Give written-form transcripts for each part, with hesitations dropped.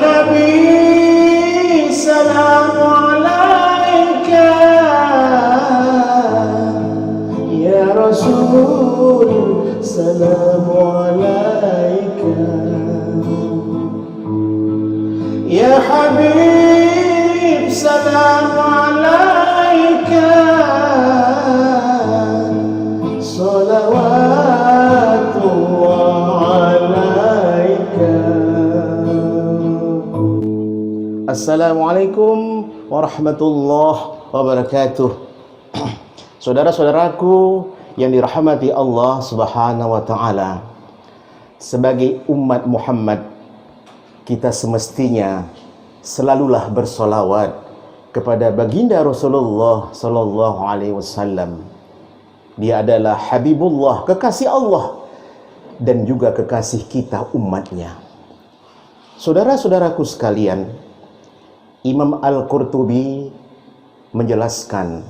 Nabi salamu alaika, ya Rasul salamu alaika, ya Habib salamu alaika, salawatullah alaika. Assalamualaikum warahmatullahi wabarakatuh. Saudara-saudaraku yang dirahmati Allah Subhanahu wa taala, sebagai umat Muhammad, kita semestinya selalulah bersolawat kepada baginda Rasulullah sallallahu alaihi wasallam. Dia adalah Habibullah, kekasih Allah, dan juga kekasih kita umatnya. Saudara-saudaraku sekalian, Imam Al-Qurtubi menjelaskan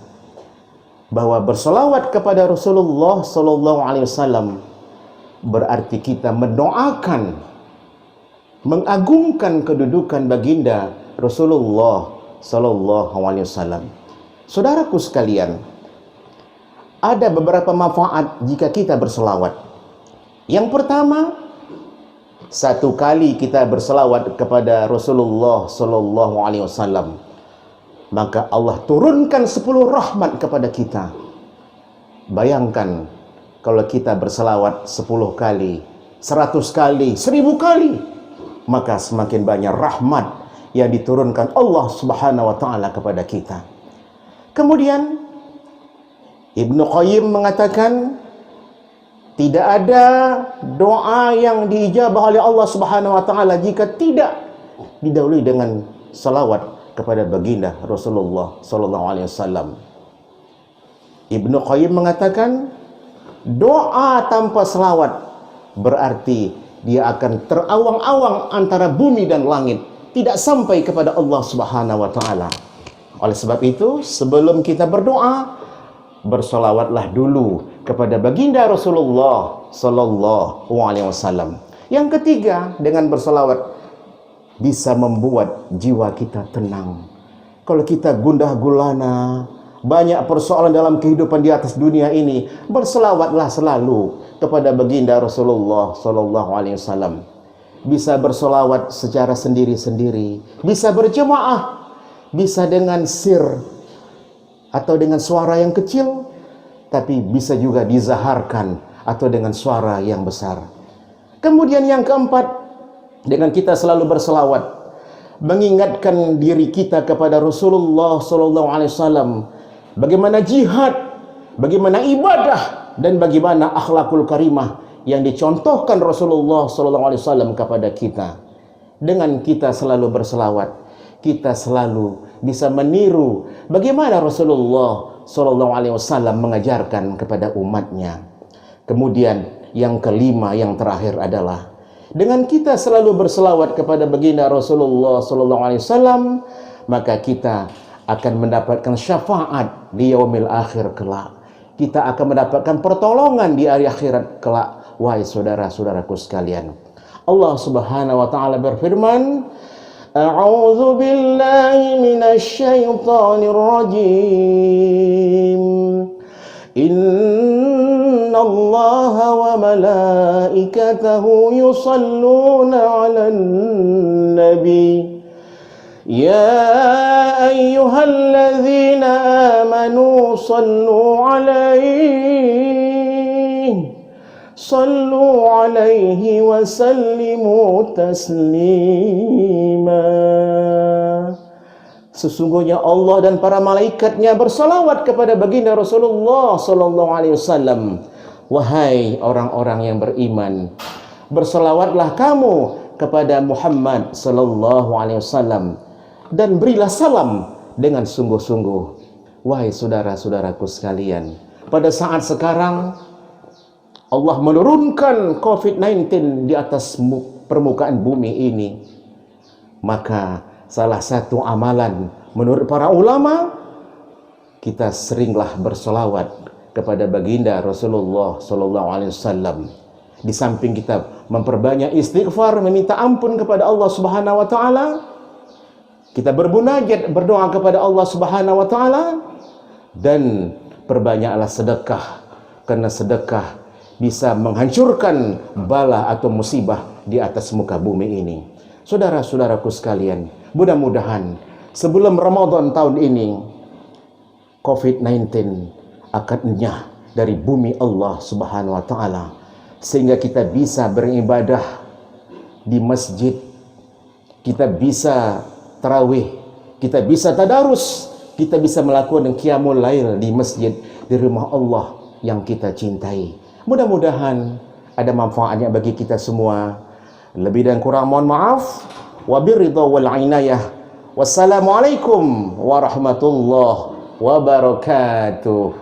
bahwa bersolawat kepada Rasulullah sallallahu alaihi wasallam berarti kita mendoakan, mengagungkan kedudukan baginda Rasulullah sallallahu alaihi wasallam. Saudaraku sekalian, ada beberapa manfaat jika kita berselawat. Yang pertama, satu kali kita berselawat kepada Rasulullah sallallahu alaihi wasallam, maka Allah turunkan 10 rahmat kepada kita. Bayangkan kalau kita berselawat 10 kali, 100 kali, 1000 kali, maka semakin banyak rahmat yang diturunkan Allah Subhanahu wa taala kepada kita. Kemudian Ibnu Qayyim mengatakan, tidak ada doa yang diijabah oleh Allah Subhanahu wa taala jika tidak didahului dengan salawat kepada baginda Rasulullah sallallahu alaihi wasallam. Ibnu Qayyim mengatakan, doa tanpa salawat berarti dia akan terawang-awang antara bumi dan langit, tidak sampai kepada Allah Subhanahu wa taala. Oleh sebab itu, sebelum kita berdoa, bersolawatlah dulu kepada baginda Rasulullah sallallahu alaihi wasallam. Yang ketiga, dengan bersolawat bisa membuat jiwa kita tenang. Kalau kita gundah gulana, banyak persoalan dalam kehidupan di atas dunia ini, bersolawatlah selalu kepada baginda Rasulullah sallallahu alaihi wasallam. Bisa bersolawat secara sendiri-sendiri, bisa berjemaah, bisa dengan sir atau dengan suara yang kecil, tapi bisa juga dizaharkan atau dengan suara yang besar. Kemudian yang keempat, dengan kita selalu berselawat, mengingatkan diri kita kepada Rasulullah sallallahu alaihi wasallam, bagaimana jihad, bagaimana ibadah, dan bagaimana akhlakul karimah yang dicontohkan Rasulullah sallallahu alaihi wasallam kepada kita. Dengan kita selalu berselawat, kita selalu bisa meniru bagaimana Rasulullah sallallahu alaihi wasallam mengajarkan kepada umatnya. Kemudian yang kelima, yang terakhir adalah dengan kita selalu berselawat kepada baginda Rasulullah sallallahu alaihi wasallam, maka kita akan mendapatkan syafaat di yaumil akhir kelak. Kita akan mendapatkan pertolongan di hari akhirat kelak. Wahai saudara-saudaraku sekalian, Allah Subhanahu wa taala berfirman, A'udzu billahi minasy syaithanir rajim. Innallaha wa malaikatahu yusalluna 'alan nabi. Ya ayyuhalladzina amanu sallu 'alaihi wa sallimu taslima. Sesungguhnya Allah dan para malaikatnya bersalawat kepada baginda Rasulullah sallallahu alaihi wasallam. Wahai orang-orang yang beriman, bersalawatlah kamu kepada Muhammad sallallahu alaihi wasallam dan berilah salam dengan sungguh-sungguh. Wahai saudara-saudaraku sekalian, pada saat sekarang Allah menurunkan COVID-19 di atas permukaan bumi ini, maka salah satu amalan menurut para ulama, kita seringlah bersolawat kepada baginda Rasulullah sallallahu alaihi wasallam. Di samping kita memperbanyak istighfar, meminta ampun kepada Allah Subhanahu wa taala, kita bermunajat, berdoa kepada Allah Subhanahu wa taala, dan perbanyaklah sedekah, karena sedekah bisa menghancurkan bala atau musibah di atas muka bumi ini. Saudara-saudaraku sekalian, mudah-mudahan sebelum Ramadan tahun ini COVID-19 akan enyah dari bumi Allah Subhanahu wa taala, sehingga kita bisa beribadah di masjid, kita bisa tarawih, kita bisa tadarus, kita bisa melakukan qiyamul lail di masjid, di rumah Allah yang kita cintai. Mudah-mudahan ada manfaatnya bagi kita semua. Lebih dan kurang mohon maaf. Wabiridha wal inayah. Wassalamualaikum warahmatullahi wabarakatuh.